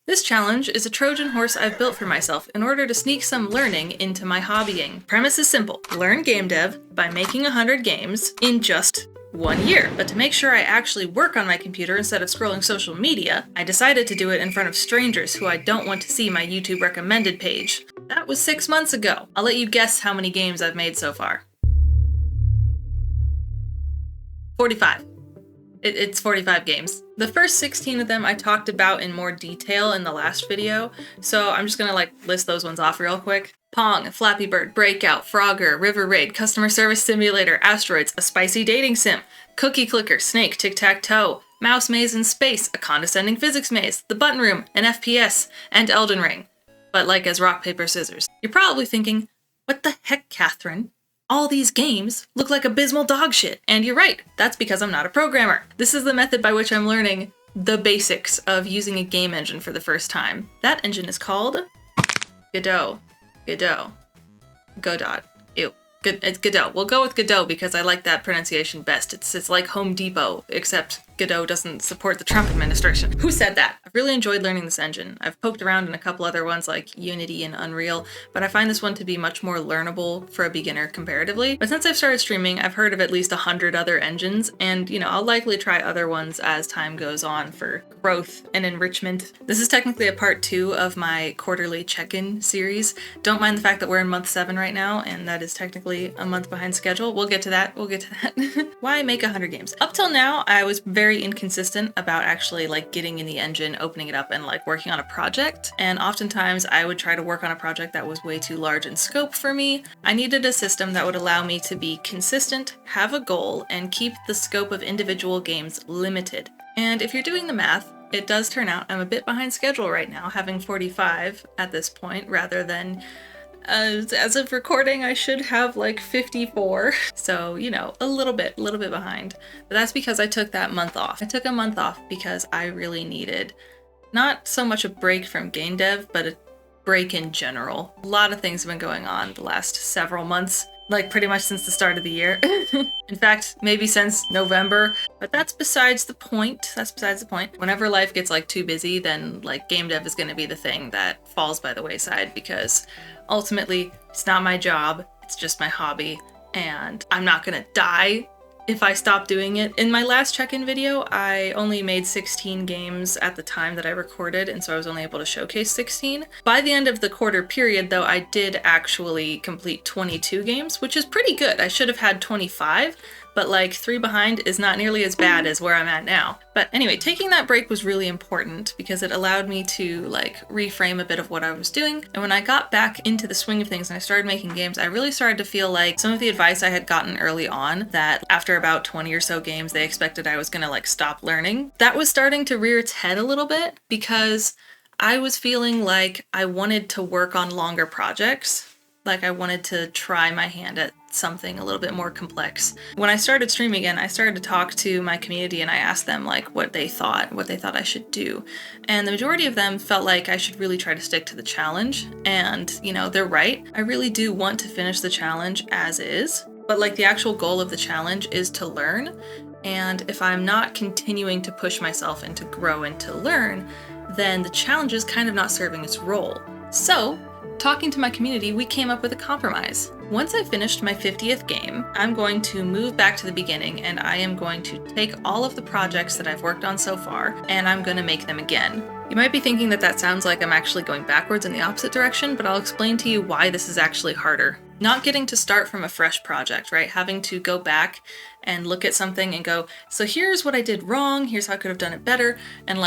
This challenge is a Trojan horse I've built for myself in order to sneak some learning into my hobbying. Premise is simple. Learn game dev by making 100 games in just 1 year. But to make sure I actually work on my computer instead of scrolling social media, I decided to do it in front of strangers who I don't want to see my YouTube recommended page. That was 6 months ago. I'll let you guess how many games I've made so far. 45. It's 45 games. The first 16 of them I talked about in more detail in the last video, so I'm just gonna list those ones off real quick. Pong, Flappy Bird, Breakout, Frogger, River Raid, Customer Service Simulator, Asteroids, A Spicy Dating Sim, Cookie Clicker, Snake, Tic-Tac-Toe, Mouse Maze in Space, A Condescending Physics Maze, The Button Room, an FPS, and Elden Ring. But as rock, paper, scissors. You're probably thinking, what the heck, Catherine? All these games look like abysmal dog shit. And you're right, that's because I'm not a programmer. This is the method by which I'm learning the basics of using a game engine for the first time. That engine is called Godot. Godot. Ew. It's Godot. We'll go with Godot because I like that pronunciation best. It's like Home Depot, except Godot doesn't support the Trump administration. Who said that? I've really enjoyed learning this engine. I've poked around in a couple other ones like Unity and Unreal, but I find this one to be much more learnable for a beginner comparatively. But since I've started streaming, I've heard of at least 100 other engines, and I'll likely try other ones as time goes on for growth and enrichment. This is technically a part 2 of my quarterly check-in series. Don't mind the fact that we're in month 7 right now, and that is technically a month behind schedule. We'll get to that. Why make 100 games? Up till now, I was very inconsistent about actually getting in the engine, opening it up, and working on a project. And oftentimes I would try to work on a project that was way too large in scope for me. I needed a system that would allow me to be consistent, have a goal, and keep the scope of individual games limited. And if you're doing the math, it does turn out I'm a bit behind schedule right now, having 45 at this point rather than as of recording, I should have 54. So, a little bit behind. But that's because I took that month off. I took a month off because I really needed not so much a break from game dev, but a break in general. A lot of things have been going on the last several months, pretty much since the start of the year. In fact, maybe since November, but that's besides the point. Whenever life gets too busy, then game dev is going to be the thing that falls by the wayside because ultimately it's not my job, it's just my hobby, and I'm not going to die if I stop doing it. In my last check-in video, I only made 16 games at the time that I recorded, and so I was only able to showcase 16. By the end of the quarter period, though, I did actually complete 22 games, which is pretty good. I should have had 25, but 3 behind is not nearly as bad as where I'm at now. But anyway, taking that break was really important because it allowed me to reframe a bit of what I was doing. And when I got back into the swing of things and I started making games, I really started to feel like some of the advice I had gotten early on, that after about 20 or so games, they expected I was gonna stop learning. That was starting to rear its head a little bit because I was feeling like I wanted to work on longer projects. I wanted to try my hand at something a little bit more complex. When I started streaming again, I started to talk to my community and I asked them what they thought I should do. And the majority of them felt like I should really try to stick to the challenge. And, they're right. I really do want to finish the challenge as is. But the actual goal of the challenge is to learn. And if I'm not continuing to push myself and to grow and to learn, then the challenge is kind of not serving its role. So, talking to my community, we came up with a compromise. Once I finished my 50th game, I'm going to move back to the beginning and I am going to take all of the projects that I've worked on so far and I'm going to make them again. You might be thinking that sounds like I'm actually going backwards in the opposite direction, but I'll explain to you why this is actually harder. Not getting to start from a fresh project, right? Having to go back and look at something and go, so here's what I did wrong, here's how I could have done it better, and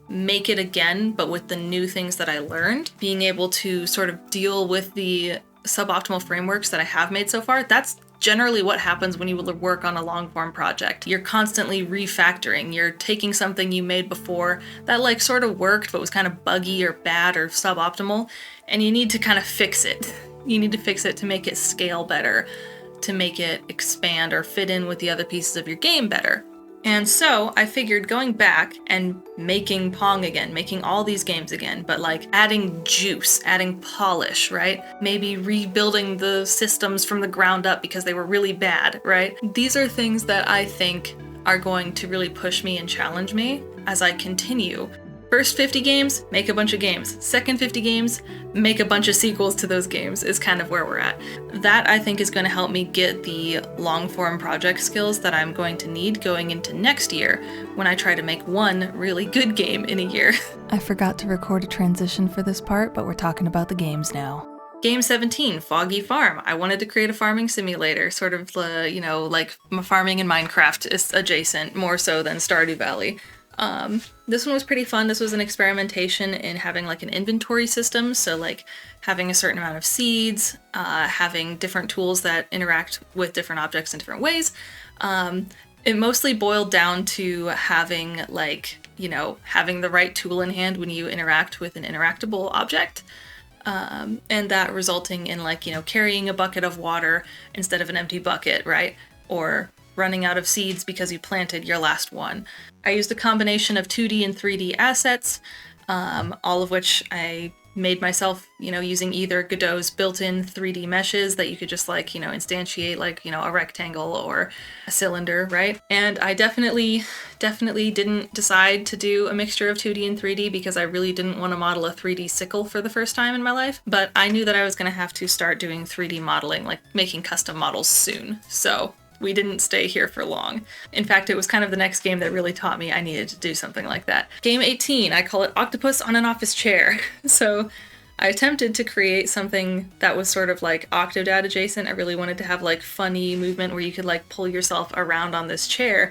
make it again, but with the new things that I learned. Being able to sort of deal with the suboptimal frameworks that I have made so far, that's generally what happens when you work on a long-form project. You're constantly refactoring. You're taking something you made before that sort of worked but was kind of buggy or bad or suboptimal, and you need to kind of fix it. You need to fix it to make it scale better, to make it expand or fit in with the other pieces of your game better. And so I figured going back and making Pong again, making all these games again, but adding juice, adding polish, right? Maybe rebuilding the systems from the ground up because they were really bad, right? These are things that I think are going to really push me and challenge me as I continue First 50 games, make a bunch of games. Second 50 games, make a bunch of sequels to those games is kind of where we're at. That, I think, is going to help me get the long-form project skills that I'm going to need going into next year when I try to make one really good game in a year. I forgot to record a transition for this part, but we're talking about the games now. Game 17, Foggy Farm. I wanted to create a farming simulator, sort of, like farming in Minecraft is adjacent, more so than Stardew Valley. This one was pretty fun. This was an experimentation in having like an inventory system, so like having a certain amount of seeds, having different tools that interact with different objects in different ways. It mostly boiled down to having having the right tool in hand when you interact with an interactable object. And that resulting in carrying a bucket of water instead of an empty bucket, right? Or running out of seeds because you planted your last one. I used a combination of 2D and 3D assets, all of which I made myself, using either Godot's built-in 3D meshes that you could just instantiate a rectangle or a cylinder, right? And I definitely didn't decide to do a mixture of 2D and 3D because I really didn't want to model a 3D sickle for the first time in my life, but I knew that I was going to have to start doing 3D modeling, like making custom models soon. So we didn't stay here for long. In fact, it was kind of the next game that really taught me I needed to do something like that. Game 18, I call it Octopus on an Office Chair. So I attempted to create something that was sort of like Octodad adjacent. I really wanted to have funny movement where you could pull yourself around on this chair,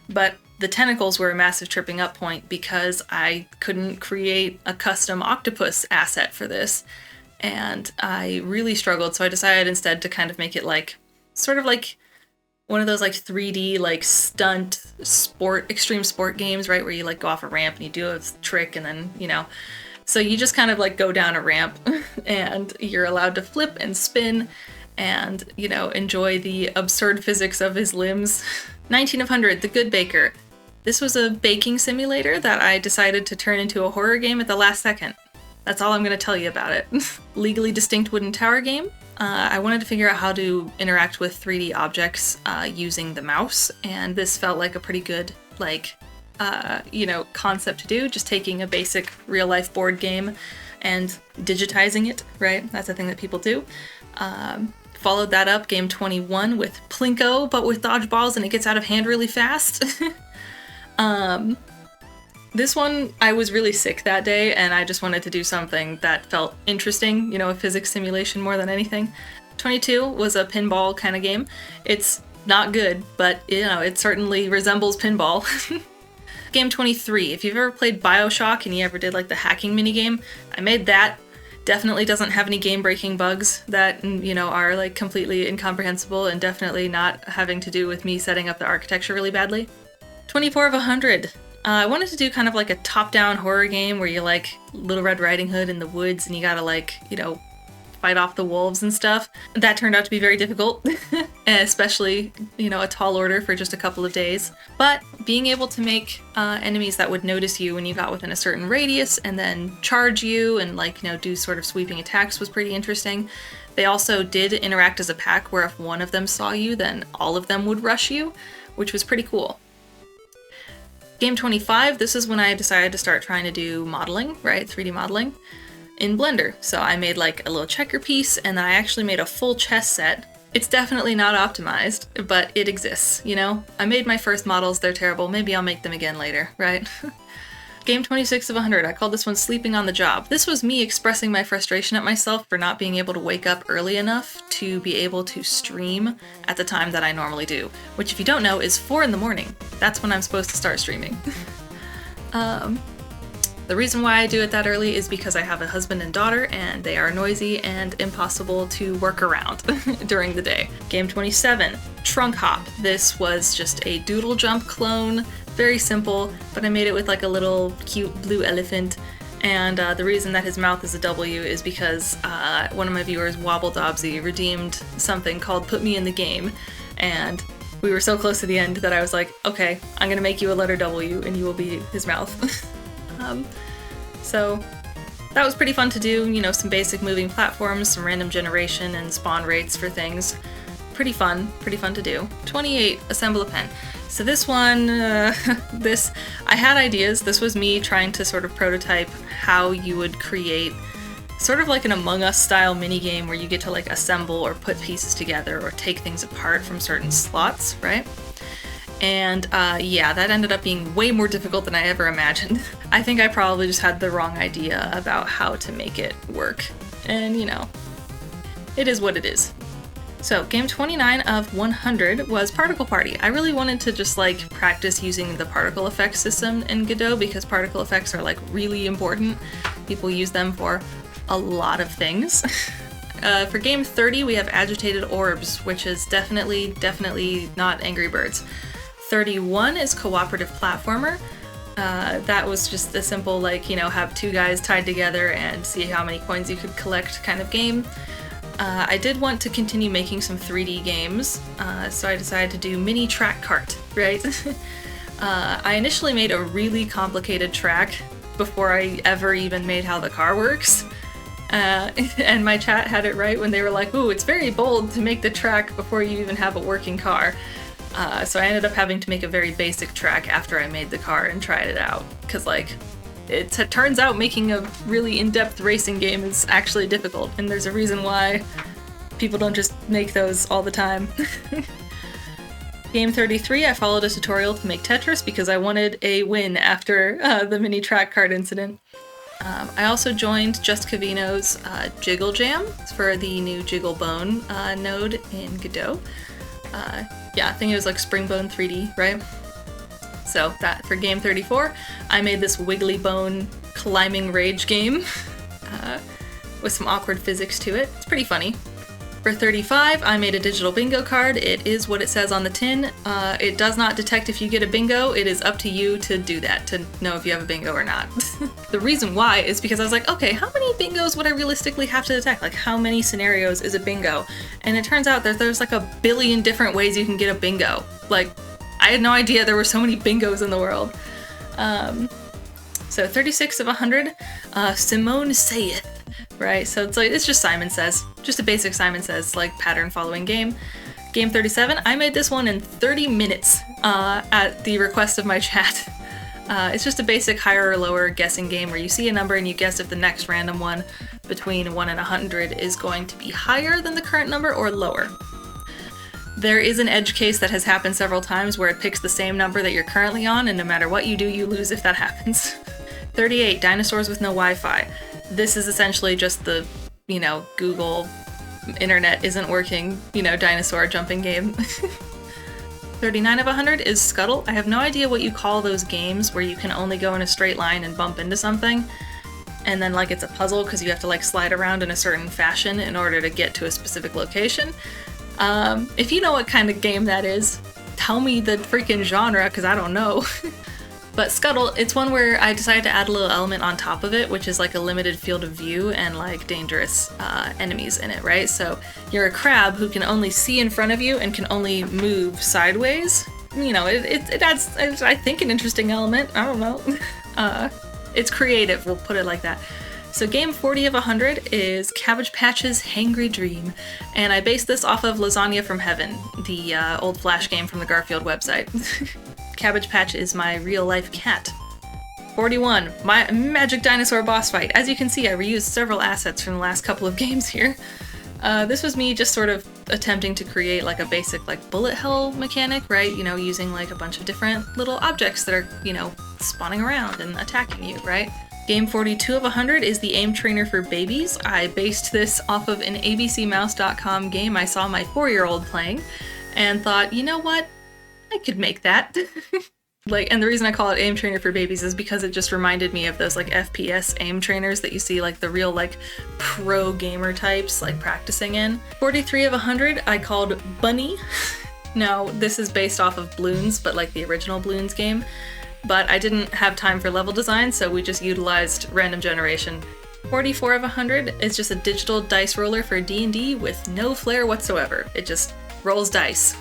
but the tentacles were a massive tripping up point because I couldn't create a custom octopus asset for this. And I really struggled, so I decided instead to kind of make it sort of like one of those 3D stunt extreme sport games, right? Where you go off a ramp and you do a trick and then, so you just kind of go down a ramp and you're allowed to flip and spin and, enjoy the absurd physics of his limbs. 19 of 100, The Good Baker. This was a baking simulator that I decided to turn into a horror game at the last second. That's all I'm going to tell you about it. Legally Distinct Wooden Tower game. I wanted to figure out how to interact with 3D objects using the mouse, and this felt like a pretty good, concept to do, just taking a basic real-life board game and digitizing it, right? That's a thing that people do. Followed that up, game 21, with Plinko, but with dodgeballs, and it gets out of hand really fast. This one, I was really sick that day, and I just wanted to do something that felt interesting, a physics simulation more than anything. 22 was a pinball kind of game. It's not good, but, it certainly resembles pinball. Game 23, if you've ever played BioShock and you ever did, the hacking minigame, I made that. Definitely doesn't have any game-breaking bugs that, are, completely incomprehensible and definitely not having to do with me setting up the architecture really badly. 24 of 100. I wanted to do kind of a top-down horror game where you're Little Red Riding Hood in the woods and you gotta fight off the wolves and stuff. That turned out to be very difficult, especially, a tall order for just a couple of days. But being able to make enemies that would notice you when you got within a certain radius and then charge you and do sort of sweeping attacks was pretty interesting. They also did interact as a pack where if one of them saw you, then all of them would rush you, which was pretty cool. Game 25, this is when I decided to start trying to do modeling, right? 3D modeling in Blender. So I made a little checker piece, and then I actually made a full chess set. It's definitely not optimized, but it exists, I made my first models, they're terrible, maybe I'll make them again later, right? Game 26 of 100, I called this one Sleeping on the Job. This was me expressing my frustration at myself for not being able to wake up early enough to be able to stream at the time that I normally do, which if you don't know is 4 in the morning. That's when I'm supposed to start streaming. The reason why I do it that early is because I have a husband and daughter and they are noisy and impossible to work around during the day. Game 27, Trunk Hop. This was just a doodle jump clone. Very simple, but I made it with a little cute blue elephant, and the reason that his mouth is a W is because one of my viewers, Wobble Dobsy, redeemed something called Put Me in the Game, and we were so close to the end that I was like, okay, I'm gonna make you a letter W and you will be his mouth. So that was pretty fun to do, some basic moving platforms, some random generation and spawn rates for things. Pretty fun to do. 28, Assemble a Pen. So this one, I had ideas. This was me trying to sort of prototype how you would create sort of like an Among Us style minigame where you get to like assemble or put pieces together or take things apart from certain slots, right? And yeah, that ended up being way more difficult than I ever imagined. I think I probably just had the wrong idea about how to make it work. And you know, it is what it is. So game 29 of 100 was Particle Party. I really wanted to just like practice using the particle effects system in Godot because particle effects are like really important. People use them for a lot of things. For game 30, we have Agitated Orbs, which is definitely not Angry Birds. 31 is Cooperative Platformer. That was just a simple, like, you know, have two guys tied together and see how many coins you could collect kind of game. I did want to continue making some 3D games, so I decided to do Mini Track Kart, right? I initially made a really complicated track before I ever even made how the car works. And my chat had it right when they were like, ooh, it's very bold to make the track before you even have a working car. So I ended up having to make a very basic track after I made the car and tried it out. Because, like, it turns out making a really in-depth racing game is actually difficult, and there's a reason why people don't just make those all the time. Game 33, I followed a tutorial to make Tetris because I wanted a win after the mini track card incident. I also joined Just Cavino's Jiggle Jam for the new Jiggle Bone node in Godot. Yeah, I think it was like Springbone 3D, right? So that for game 34, I made this Wiggly Bone climbing rage game with some awkward physics to it. It's pretty funny. For 35, I made a digital bingo card. It is what it says on the tin. It does not detect if you get a bingo. It is up to you to do that, to know if you have a bingo or not. The reason why is because I was like, okay, how many bingos would I realistically have to detect? Like, how many scenarios is a bingo? And it turns out that there's like a billion different ways you can get a bingo. Like, I had no idea there were so many bingos in the world. So 36 of 100, Simone Saith. Right, so it's just Simon Says. Just a basic Simon Says, like, pattern following game. Game 37, I made this one in 30 minutes at the request of my chat. It's just a basic higher or lower guessing game where you see a number and you guess if the next random one between 1 and 100 is going to be higher than the current number or lower. There is an edge case that has happened several times where it picks the same number that you're currently on, and no matter what you do, you lose if that happens. 38, Dinosaurs with no Wi-Fi. This is essentially just the, you know, Google internet isn't working, you know, dinosaur jumping game. 39 of 100 is Scuttle. I have no idea what you call those games where you can only go in a straight line and bump into something. And then, like, it's a puzzle because you have to, like, slide around in a certain fashion in order to get to a specific location. If you know what kind of game that is, tell me the freaking genre, because I don't know. But Scuttle, it's one where I decided to add a little element on top of it, which is like a limited field of view and like dangerous enemies in it, right? So you're a crab who can only see in front of you and can only move sideways. You know, it adds, I think, an interesting element. I don't know. It's creative, we'll put it like that. So game 40 of 100 is Cabbage Patch's Hangry Dream, and I based this off of Lasagna from Heaven, the old Flash game from the Garfield website. Cabbage Patch is my real-life cat. 41, my Magic Dinosaur boss fight. As you can see, I reused several assets from the last couple of games here. This was me just sort of attempting to create like a basic like bullet hell mechanic, right? You know, using like a bunch of different little objects that are, you know, spawning around and attacking you, right? Game 42 of 100 is the aim trainer for babies. I based this off of an abcmouse.com game I saw my 4-year-old playing and thought, you know what? I could make that. And the reason I call it aim trainer for babies is because it just reminded me of those like FPS aim trainers that you see like the real like pro gamer types like practicing in. 43 of 100 I called Bunny. Now this is based off of Bloons, but like the original Bloons game. But I didn't have time for level design, so we just utilized random generation. 44 of 100 is just a digital dice roller for D&D with no flair whatsoever. It just rolls dice.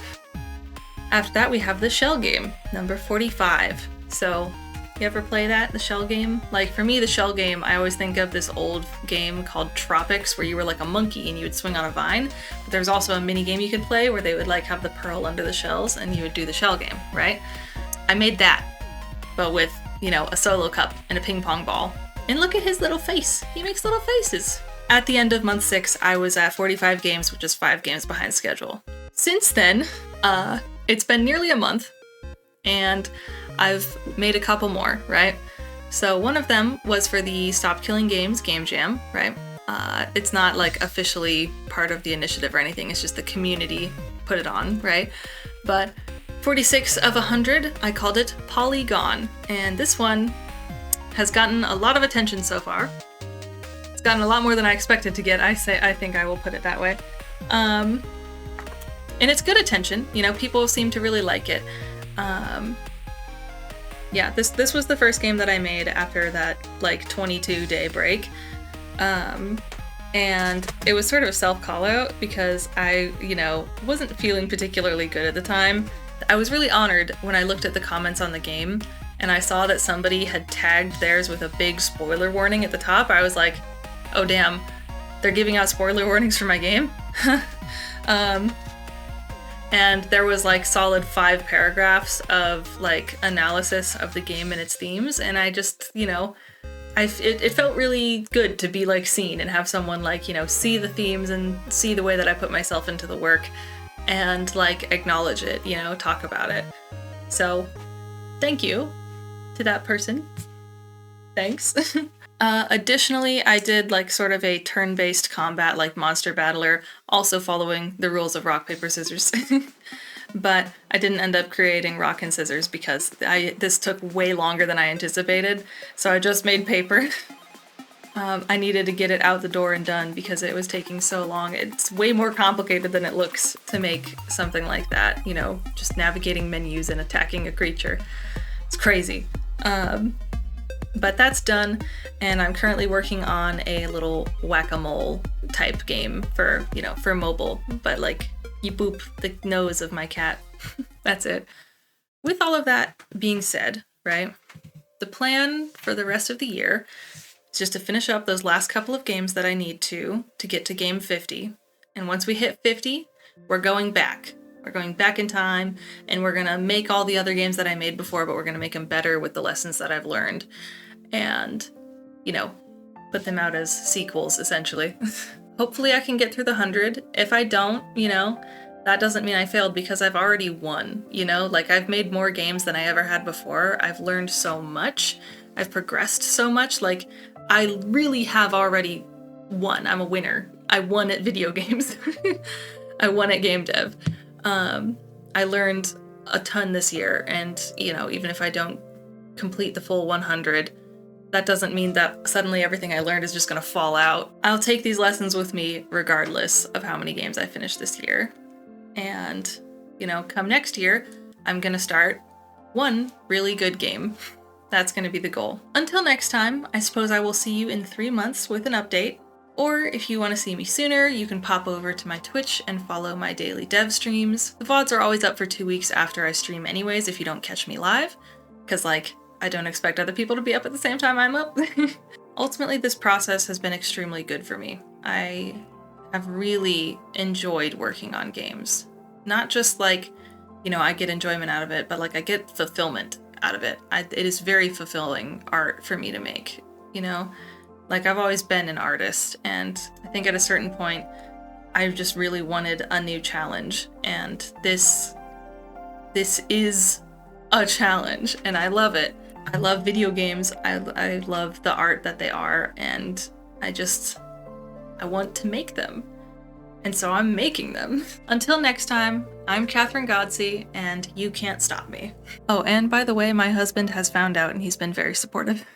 After that, we have the shell game, number 45. So You ever play that, the shell game? Like, for me, the shell game, I always think of this old game called Tropics, where you were like a monkey and you would swing on a vine. But there's also a mini game you could play where they would like have the pearl under the shells and you would do the shell game, right? I made that, but with, you know, a solo cup and a ping pong ball. And look at his little face. He makes little faces. At the end of month 6, I was at 45 games, which is 5 games behind schedule. Since then, it's been nearly a month, and I've made a couple more, right? So one of them was for the Stop Killing Games Game Jam, right? It's not like officially part of the initiative or anything, it's just the community put it on, right? But 46 of 100, I called it Polygon, and this one has gotten a lot of attention so far. It's gotten a lot more than I expected to get, I think I will put it that way. And it's good attention, you know, people seem to really like it. Yeah, this was the first game that I made after that, like, 22-day break. And it was sort of a self-call-out because I, you know, wasn't feeling particularly good at the time. I was really honored when I looked at the comments on the game and I saw that somebody had tagged theirs with a big spoiler warning at the top. I was like, oh damn, they're giving out spoiler warnings for my game? And there was like solid 5 paragraphs of like analysis of the game and its themes, and I just, you know, it felt really good to be like seen and have someone like, you know, see the themes and see the way that I put myself into the work and like acknowledge it, you know, talk about it. So thank you to that person. Thanks. Additionally, I did like sort of a turn-based combat like Monster Battler, also following the rules of rock, paper, scissors. But I didn't end up creating rock and scissors because this took way longer than I anticipated. So I just made paper. I needed to get it out the door and done because it was taking so long. It's way more complicated than it looks to make something like that, you know, just navigating menus and attacking a creature. It's crazy. But that's done, and I'm currently working on a little whack-a-mole type game for, you know, for mobile, but like, you boop the nose of my cat. That's it. With all of that being said, right, the plan for the rest of the year is just to finish up those last couple of games that I need to get to game 50, and once we hit 50, we're going back. We're going back in time, and we're gonna make all the other games that I made before, but we're gonna make them better with the lessons that I've learned. And, you know, put them out as sequels, essentially. Hopefully I can get through the 100. If I don't, you know, that doesn't mean I failed because I've already won, you know? Like, I've made more games than I ever had before. I've learned so much. I've progressed so much. Like, I really have already won. I'm a winner. I won at video games. I won at game dev. I learned a ton this year, and, you know, even if I don't complete the full 100, that doesn't mean that suddenly everything I learned is just gonna fall out. I'll take these lessons with me regardless of how many games I finish this year. And, you know, come next year, I'm gonna start one really good game. That's gonna be the goal. Until next time, I suppose I will see you in 3 months with an update. Or if you want to see me sooner, you can pop over to my Twitch and follow my daily dev streams. The VODs are always up for 2 weeks after I stream anyways if you don't catch me live, because like, I don't expect other people to be up at the same time I'm up. Ultimately, this process has been extremely good for me. I have really enjoyed working on games. Not just like, you know, I get enjoyment out of it, but like I get fulfillment out of it. It is very fulfilling art for me to make, you know? Like, I've always been an artist, and I think at a certain point, I just really wanted a new challenge, and this is a challenge, and I love it. I love video games, I love the art that they are, and I want to make them. And so I'm making them. Until next time, I'm Catherine Godsey, and you can't stop me. Oh, and by the way, my husband has found out, and he's been very supportive.